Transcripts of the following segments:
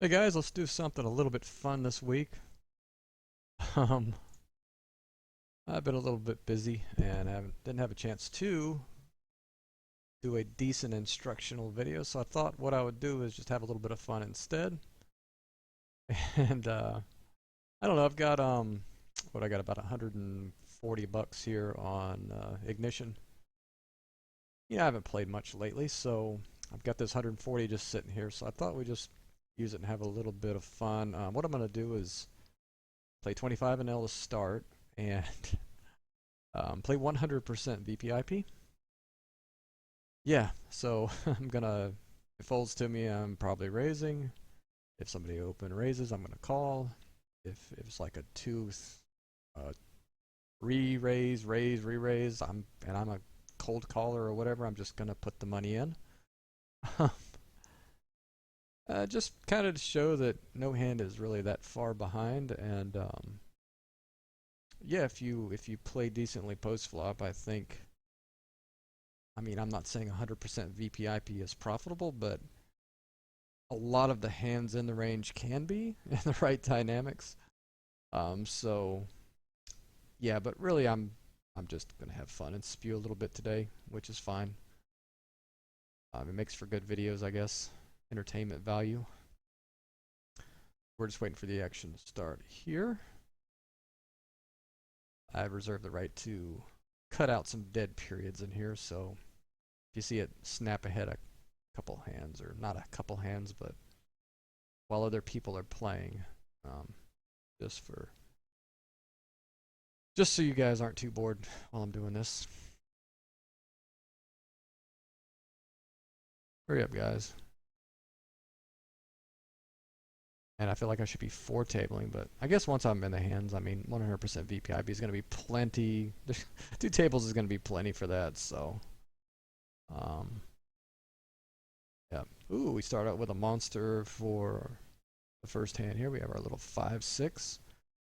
Hey guys, let's do something a little bit fun this week. Um, I've been a little bit busy and didn't have a chance to do a decent instructional video, so I thought what I would do is just have a little bit of fun instead. And I don't know, I've got what I got about 140 bucks here on Ignition. Yeah, I haven't played much lately, so I've got this 140 just sitting here, so I thought we'd just use it and have a little bit of fun. What I'm gonna do is play 25 and L to start and play 100% VPIP. Yeah, so I'm gonna, if it folds to me, I'm probably raising. If somebody open raises, I'm gonna call. If it's like a two, re-raise, raise, re-raise, I'm a cold caller or whatever, I'm just gonna put the money in. Just kind of to show that no hand is really that far behind, and yeah, if you play decently post flop, I mean, I'm not saying 100% VPIP is profitable, but a lot of the hands in the range can be in the right dynamics. So yeah, but really, I'm just gonna have fun and spew a little bit today, which is fine. It makes for good videos, I guess. Entertainment value. We're just waiting for the action to start here. I reserve the right to cut out some dead periods in here, so if you see it snap ahead a couple hands, or not a couple hands, but while other people are playing, um, just for just so you guys aren't too bored while I'm doing this. Hurry up, guys. And I feel like I should be four tabling, but I guess once I'm in the hands, I mean, 100% VPIP is going to be plenty. Two tables is going to be plenty for that, so. Um, yeah. Ooh, we start out with a monster for the first hand here. We have our little 5-6.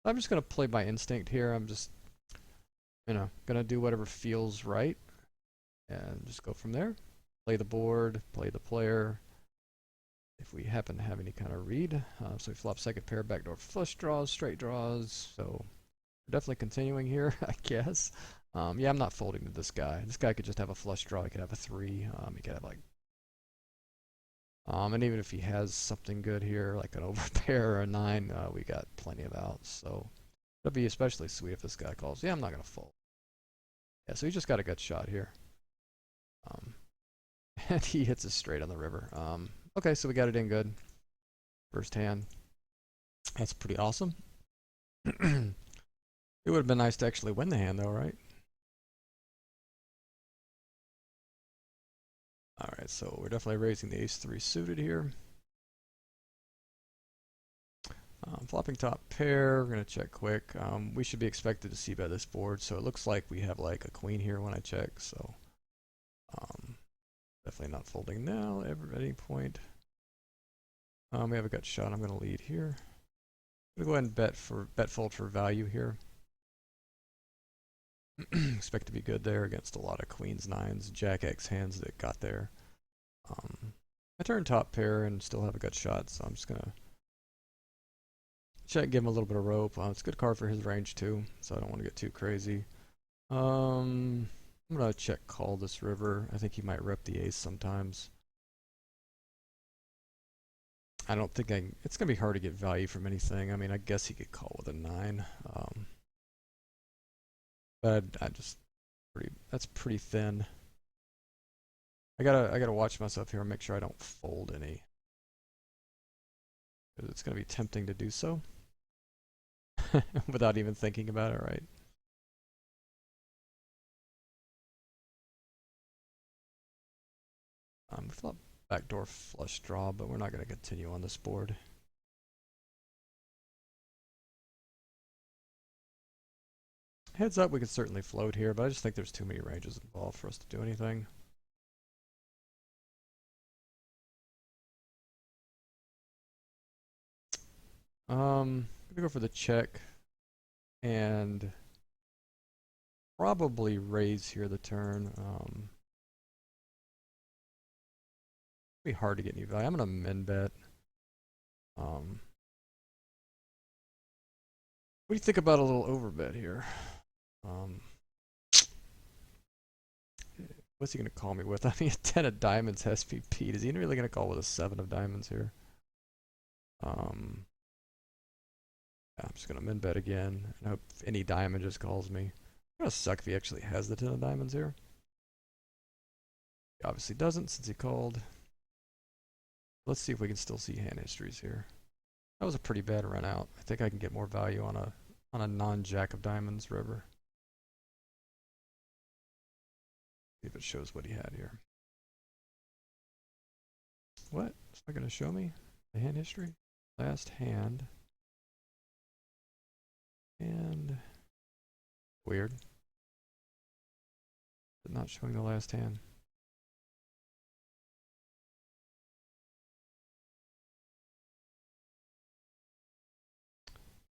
I'm just going to play by instinct here. I'm just, going to do whatever feels right and just go from there. Play the board, play the player. If we happen to have any kind of read. So we flop second pair, backdoor flush draws, straight draws. So we're definitely continuing here, I guess. Yeah, I'm not folding to this guy. This guy could just have a flush draw. He could have a 3. He could have like... and even if he has something good here, like an overpair or a 9, we got plenty of outs. So it'll be especially sweet if this guy calls. Yeah, I'm not going to fold. Yeah, so he just got a gut shot here. And he hits us straight on the river. Okay, so we got it in good. First hand. That's pretty awesome. It would have been nice to actually win the hand though, right? Alright, so we're definitely raising the ace-3 suited here. Flopping top pair, we're going to check quick. We should be expected to see by this board, so it looks like we have like a queen here when I check, so definitely not folding now ever at any point. We have a gut shot, I'm going to lead here. I'm going to go ahead and bet fold for value here. Expect to be good there against a lot of queens, nines, jack X hands that got there. I turn top pair and still have a gut shot, so I'm just gonna check, give him a little bit of rope. It's a good card for his range too, so I don't want to get too crazy. I'm gonna check call this river. I think he might rep the ace sometimes. I don't think it's gonna be hard to get value from anything. I mean, I guess he could call with a 9. But I just that's pretty thin. I gotta watch myself here and make sure I don't fold any, because it's gonna be tempting to do so without even thinking about it, right? We flop backdoor flush draw, but we're not gonna continue on this board. Heads up, we could certainly float here, but I just think there's too many ranges involved for us to do anything. Gonna go for the check and probably raise here the turn. Be hard to get any value. I'm gonna min bet. What do you think about a little overbet here? What's he gonna call me with? I mean, a 10 of diamonds SPP. Is he really gonna call with a 7 of diamonds here? Um, yeah, I'm just gonna min bet again and hope any diamond just calls me. It's gonna suck if he actually has the 10 of diamonds here. He obviously doesn't since he called. Let's see if we can still see hand histories here. That was a pretty bad run out. I think I can get more value on a non-jack of diamonds river. See if it shows what he had here. What? It's not gonna show me the hand history. Last hand. And weird. But not showing the last hand.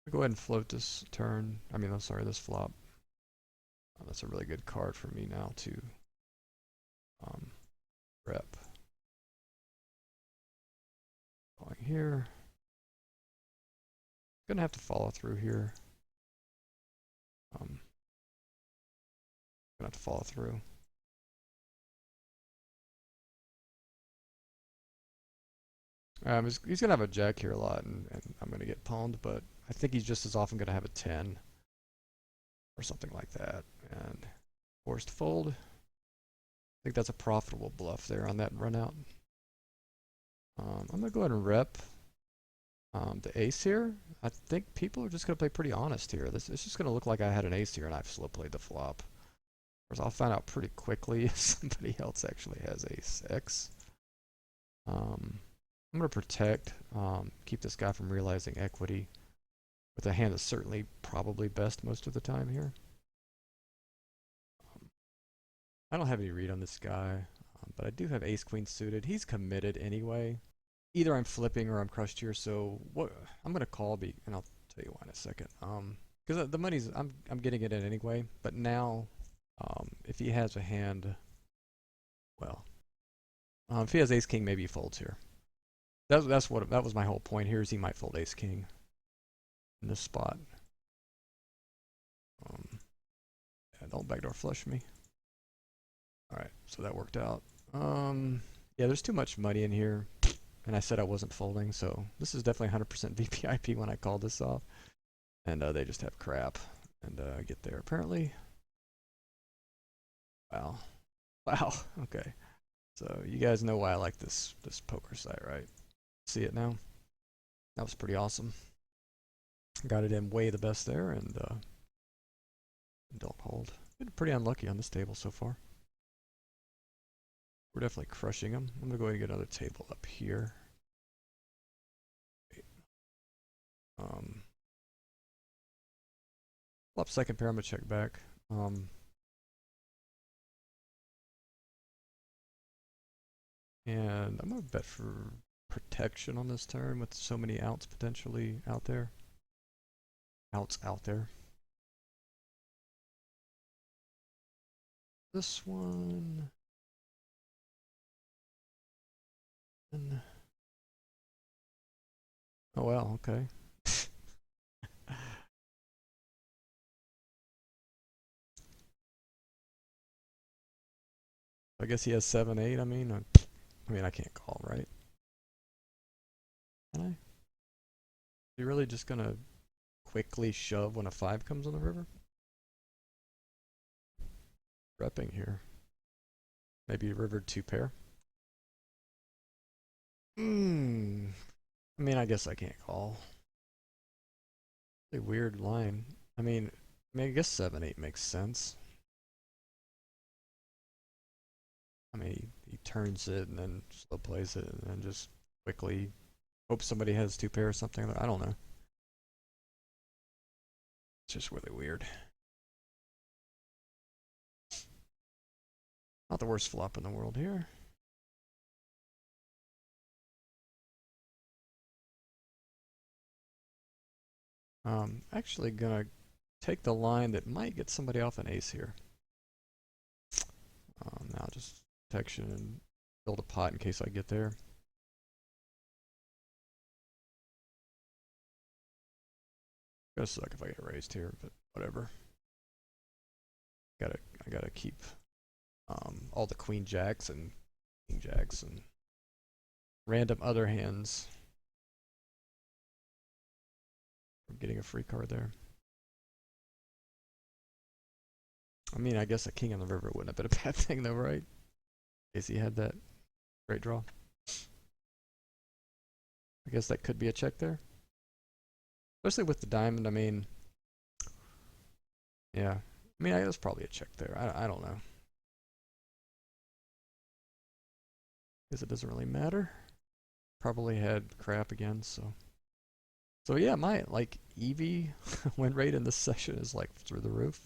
I'll go ahead and float this turn. I mean, I'm sorry, this flop. That's a really good card for me now to rep. Going here. Gonna have to follow through here. Gonna have to follow through. He's gonna have a jack here a lot, and I'm gonna get pawned, but I think he's just as often gonna have a 10 or something like that. And forced fold. I think that's a profitable bluff there on that run out. I'm gonna go ahead and rep the ace here. I think people are just gonna play pretty honest here. It's just gonna look like I had an ace here and I've slow played the flop. Of course, I'll find out pretty quickly if somebody else actually has ace X. I'm gonna protect, keep this guy from realizing equity with a hand that's certainly probably best most of the time here. I don't have any read on this guy, but I do have ace queen suited. He's committed anyway. Either I'm flipping or I'm crushed here, so what I'm gonna call and I'll tell you why in a second. Because the money's I'm getting it in anyway, but now if he has a hand, well, if he has ace king, maybe he folds here. That was my whole point here, is he might fold ace king in this spot. Yeah, don't backdoor flush me. All right, so that worked out. Yeah, there's too much money in here, and I said I wasn't folding, so this is definitely 100% VPIP when I called this off. And they just have crap, and get there apparently. Wow, wow. Okay, so you guys know why I like this poker site, right? See it now? That was pretty awesome. Got it in way the best there, and don't hold. Been pretty unlucky on this table so far. We're definitely crushing them. I'm gonna go ahead and get another table up here. Flop second pair, I'm gonna check back. And I'm gonna bet for protection on this turn with so many outs potentially out there. Outs out there. This one. And oh well, okay. I guess he has 7-8. I mean, I can't call, right? Can I? Is he really just gonna quickly shove when a 5 comes on the river? Repping here. Maybe river 2 pair. I mean, I guess I can't call. It's a weird line. I guess 7-8 makes sense. He turns it and then slow plays it and then just quickly hopes somebody has 2 pair or something. I don't know. It's just really weird. Not the worst flop in the world here. Actually gonna take the line that might get somebody off an ace here. Now just protection and build a pot in case I get there. Gonna suck if I get raised here, but whatever. I gotta keep all the queen jacks and king jacks and random other hands. I'm getting a free card there. I mean, I guess a king on the river wouldn't have been a bad thing though, right? In case he had that great draw. I guess that could be a check there. Especially with the diamond, I mean, yeah. I mean, I guess probably a check there. I don't know. Guess it doesn't really matter. Probably had crap again, so. So yeah, my like EV win rate in this session is like through the roof.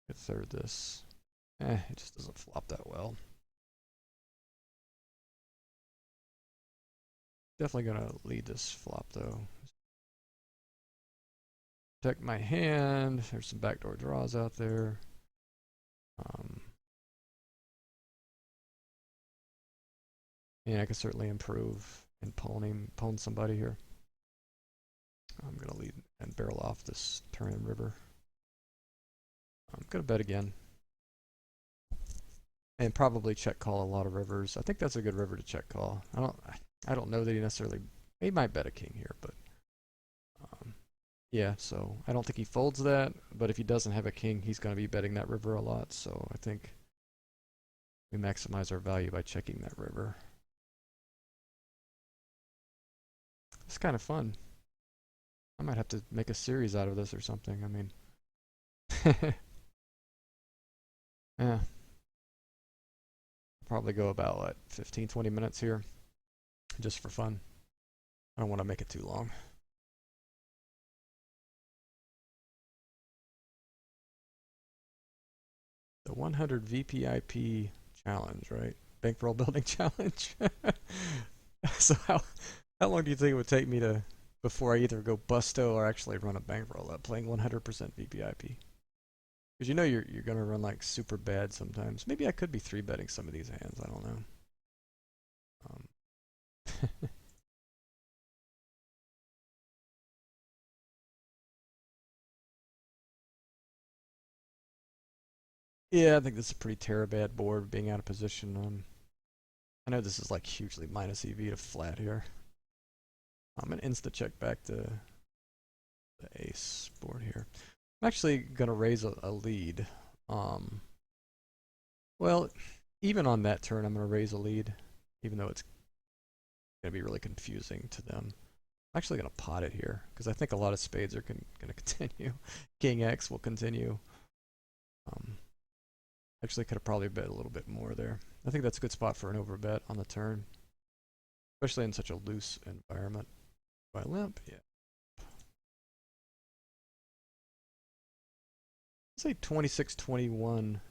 Get third this. It just doesn't flop that well. Definitely gonna lead this flop though. Protect my hand. There's some backdoor draws out there. Yeah, I could certainly improve and pwn somebody here. I'm gonna lead and barrel off this turn and river. I'm gonna bet again. And probably check call a lot of rivers. I think that's a good river to check call. I don't know that he necessarily, he might bet a king here, but yeah, so I don't think he folds that, but if he doesn't have a king, he's going to be betting that river a lot, so I think we maximize our value by checking that river. It's kind of fun. I might have to make a series out of this or something, I mean. Yeah. Probably go about, what, 15, 20 minutes here, just for fun. I don't want to make it too long. The 100 VPIP challenge, right? Bankroll building challenge. So how long do you think it would take me to before I either go busto or actually run a bankroll up playing 100% VPIP? Because you know you're gonna run like super bad sometimes. Maybe I could be 3-betting some of these hands. I don't know. Yeah, I think this is a pretty bad board being out of position. I know this is like hugely minus EV to flat here. I'm gonna insta check back to the ace board here. I'm actually gonna raise a lead. Well, even on that turn, I'm gonna raise a lead, even though it's gonna be really confusing to them. I'm actually gonna pot it here because I think a lot of spades are gonna continue. King X will continue. Actually, could have probably bet a little bit more there. I think that's a good spot for an overbet on the turn, especially in such a loose environment. Do I limp? Yeah. Say 26-21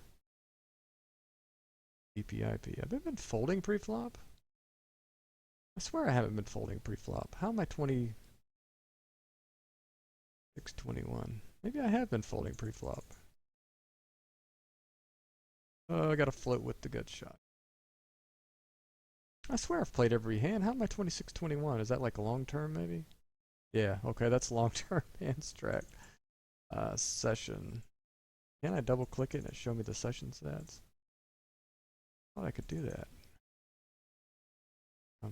VPIP. Have I been folding pre-flop? I swear I haven't been folding pre-flop. How am I 26-21? Maybe I have been folding pre-flop. I gotta float with the gut shot. I swear I've played every hand. How am I 26-21? Is that like long term maybe? Yeah, okay, that's long term hand strat. Session. Can I double click it and it show me the session stats? Thought I could do that.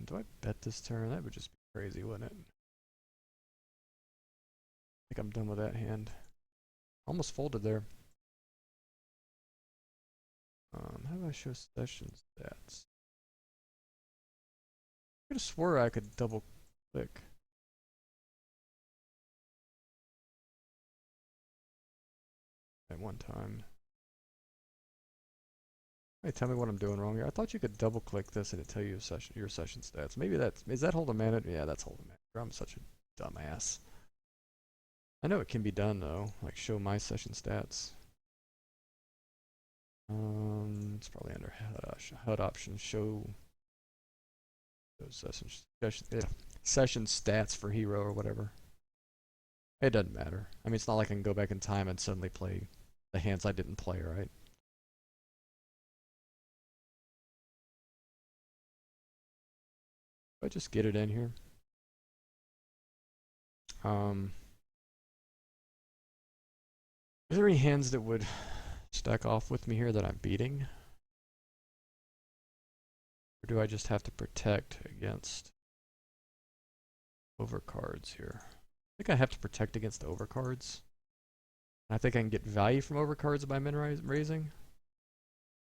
Do I bet this turn? That would just be crazy, wouldn't it? I think I'm done with that hand. Almost folded there. How do I show session stats? I could have swore I could double click. At one time. Hey, tell me what I'm doing wrong here. I thought you could double click this and it tell you your session stats. Maybe is that Hold'em Manager? Yeah, that's Hold'em Manager. I'm such a dumbass. I know it can be done though, like show my session stats. It's probably under HUD options. Show those session stats for hero or whatever. It doesn't matter. I mean, it's not like I can go back in time and suddenly play the hands I didn't play, right? I just get it in here. Is there any hands that would stack off with me here that I'm beating? Or do I just have to protect against overcards here? I think I have to protect against the overcards. I think I can get value from overcards by min raising.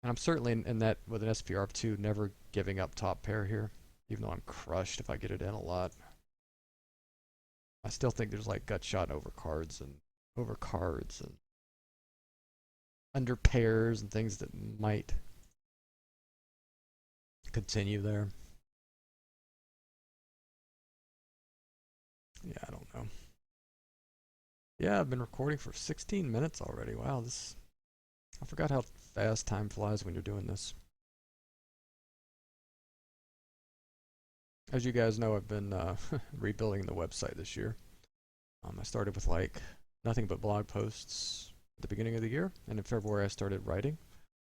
And I'm certainly in that with an SPR of 2, never giving up top pair here, even though I'm crushed if I get it in a lot. I still think there's like gut shot overcards and under pairs and things that might continue there. Yeah, I don't know. Yeah, I've been recording for 16 minutes already. Wow, I forgot how fast time flies when you're doing this. As you guys know, I've been rebuilding the website this year. I started with like nothing but blog posts at the beginning of the year, and in February I started writing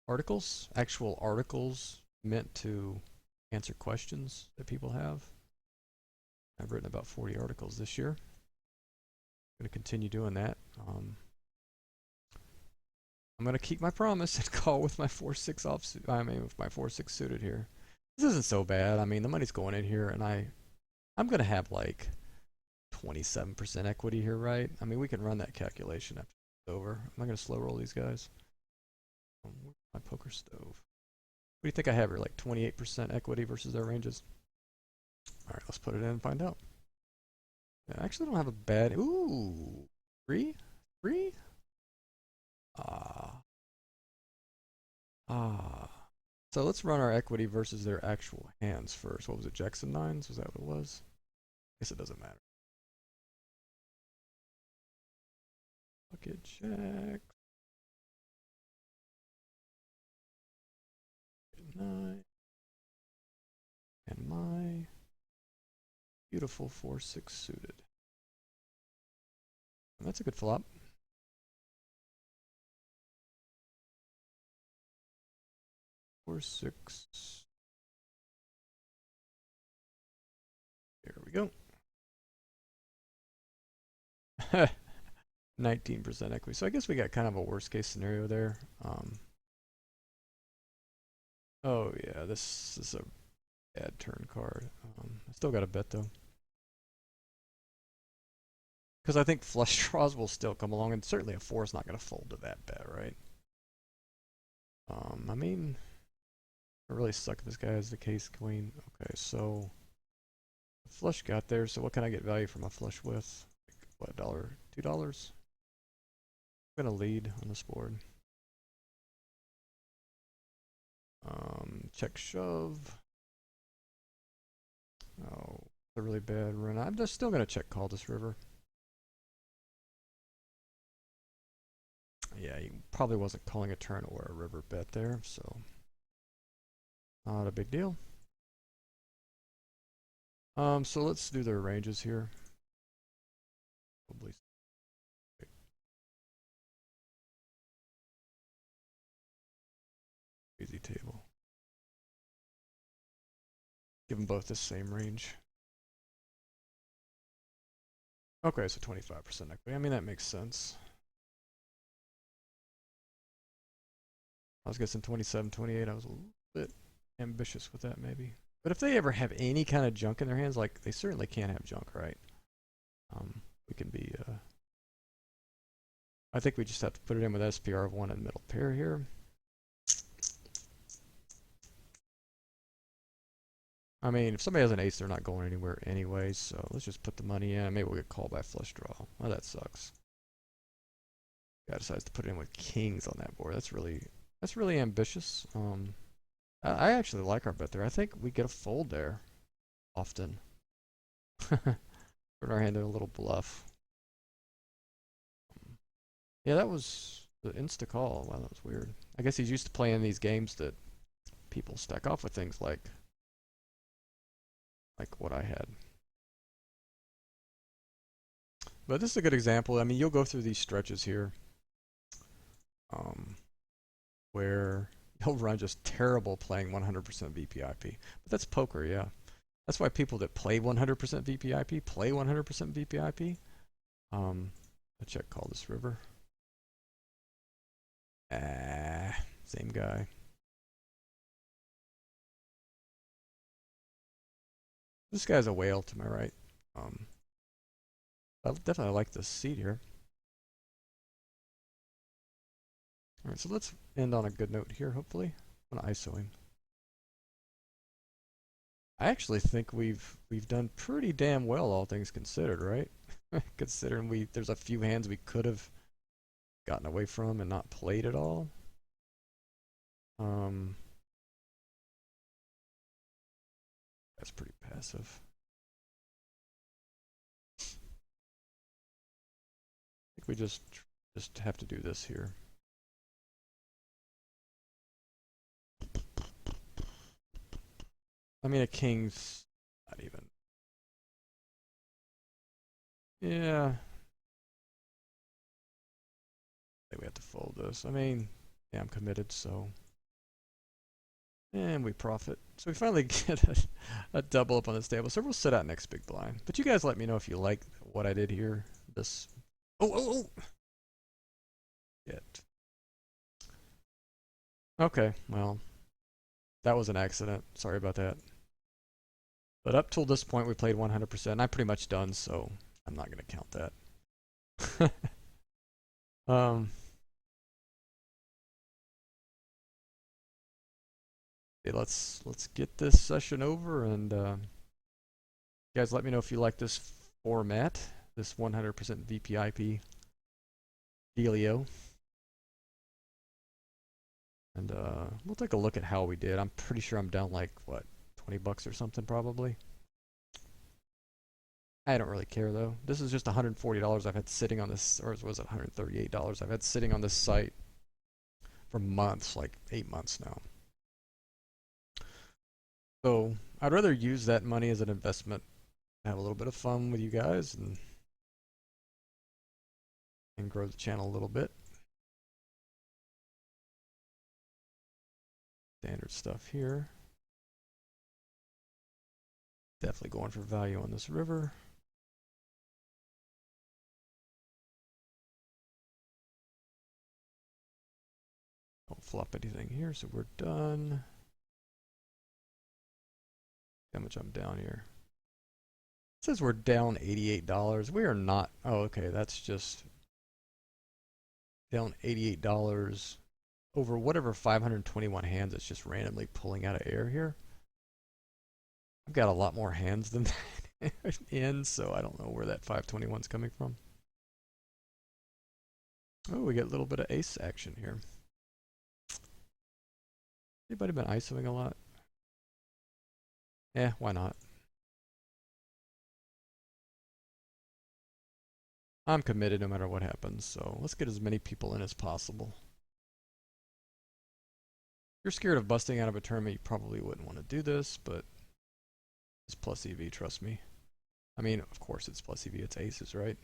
articles, actual articles meant to answer questions that people have. I've written about 40 articles this year. I'm going to continue doing that. I'm going to keep my promise and call with my 4-6 offsuit. I mean, with my 4-6 suited here. This isn't so bad. I mean, the money's going in here, and I'm going to have like 27% equity here, right? I mean, we can run that calculation after it's over. I'm not going to slow roll these guys. My poker stove. What do you think I have here? Like 28% equity versus their ranges? All right, let's put it in and find out. I actually don't have a bad. Ooh, 3? So let's run our equity versus their actual hands first. What was it, jacks and nines? Was that what it was? I guess it doesn't matter. Pocket jack. 9. And my beautiful 4-6 suited. And that's a good flop. Four, 6. There we go. 19% equity. So I guess we got kind of a worst case scenario there. Oh yeah, this is a bad turn card. I still got a bet though. Because I think flush draws will still come along, and certainly a 4 is not going to fold to that bet, right? I mean, I really suck if this guy has the case queen. Okay, so flush got there, so what can I get value from a flush with? Like, what, $1, $2? I'm gonna lead on this board. Check shove. Oh, a really bad run. I'm just still gonna check call this river. Yeah, he probably wasn't calling a turn or a river bet there, so not a big deal. So let's do their ranges here. Probably easy table. Give them both the same range. Okay, so 25% equity. I mean, that makes sense. I was guessing 27, 28. I was a little bit ambitious with that, maybe. But if they ever have any kind of junk in their hands, like they certainly can't have junk, right? We can be. I think we just have to put it in with SPR of 1 and middle pair here. I mean, if somebody has an ace, they're not going anywhere anyway, so let's just put the money in. Maybe we'll get called by flush draw. Well, that sucks. Guy decides to put it in with kings on that board. That's really ambitious. I actually like our bet there. I think we get a fold there often. Put our hand in a little bluff. Yeah, that was the insta call. Wow, that was weird. I guess he's used to playing these games that people stack off with things like what I had. But this is a good example. I mean, you'll go through these stretches here where you'll run just terrible playing 100% VPIP. But that's poker, yeah. That's why people that play 100% VPIP play 100% VPIP. Let's check call this river. Same guy. This guy's a whale to my right. I definitely like this seat here. All right, so let's end on a good note here, hopefully. I'm gonna ISO him. I actually think we've done pretty damn well, all things considered, right? Considering there's a few hands we could have gotten away from and not played at all. That's pretty passive. I think we just have to do this here. I mean, a king's not even. Yeah. I think we have to fold this. I mean, yeah, I'm committed, so. And we profit. So we finally get a double up on this table. So we'll sit out next big blind. But you guys let me know if you like what I did here. This. Oh! Shit. Okay, well. That was an accident. Sorry about that. But up till this point, we played 100%. I'm pretty much done, so I'm not going to count that. Okay, let's get this session over, and you guys let me know if you like this format, this 100% VPIP dealio. And we'll take a look at how we did. I'm pretty sure I'm down like, what, 20 bucks or something probably. I don't really care though. This is just $140 I've had sitting on this, or was it $138 I've had sitting on this site for months, like 8 months now. So I'd rather use that money as an investment, have a little bit of fun with you guys, and grow the channel a little bit. Standard stuff here. Definitely going for value on this river. Don't flop anything here, so we're done. How much I'm down here? It says we're down $88. We are not. Oh, okay, that's just down $88 over whatever 521 hands it's just randomly pulling out of air here. I've got a lot more hands than that in, so I don't know where that 521 is coming from. Oh, we get a little bit of ace action here. Anybody been ISOing a lot? Yeah, why not? I'm committed no matter what happens, so let's get as many people in as possible. If you're scared of busting out of a tournament, you probably wouldn't want to do this, but it's plus EV, trust me. I mean, of course it's plus EV, it's aces, right?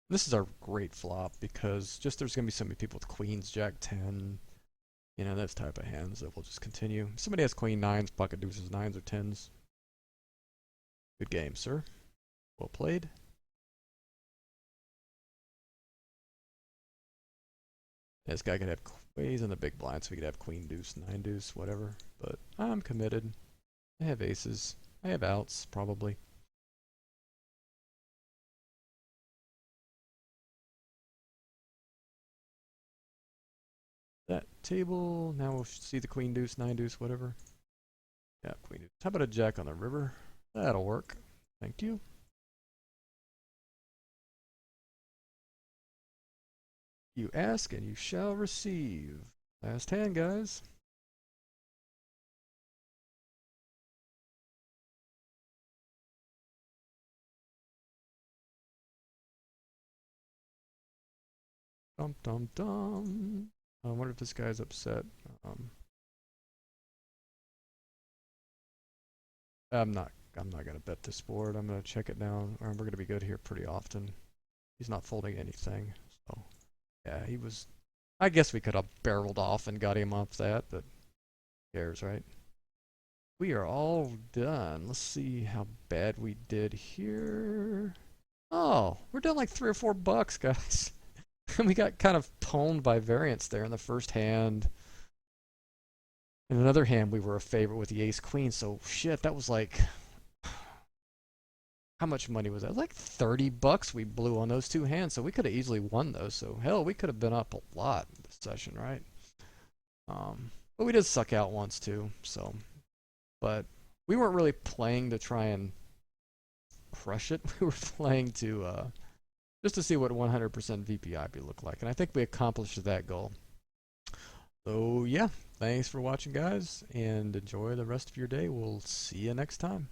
This is a great flop because just there's going to be so many people with queens, jack 10, you know, those type of hands that will just continue. If somebody has queen 9s, pocket deuces, 9s, or 10s. Good game, sir. Well played. This guy could have he's in the big blind, so he could have queen deuce, 9 deuce, whatever. But I'm committed. I have aces. I have outs, probably. That table. Now we'll see the queen deuce, 9 deuce, whatever. Yeah, queen deuce. How about a jack on the river? That'll work. Thank you. You ask and you shall receive. Last hand, guys. Dum dum dum. I wonder if this guy's upset. I'm not gonna bet this board. I'm gonna check it down, or we're gonna be good here pretty often. He's not folding anything, so yeah, he was. I guess we could have barreled off and got him off that, but who cares, right? we are all done. Let's see how bad we did here. Oh, we're down like $3 or $4, guys. And we got kind of pwned by variance there in the first hand. In another hand, we were a favorite with the ace queen. So shit, that was like, how much money was that? Like $30 we blew on those two hands. So we could have easily won those. So hell, we could have been up a lot this session, right? But we did suck out once too. So, but we weren't really playing to try and crush it. We were playing to just to see what 100% VPI would look like, and I think we accomplished that goal. So yeah, thanks for watching, guys, and enjoy the rest of your day. We'll see you next time.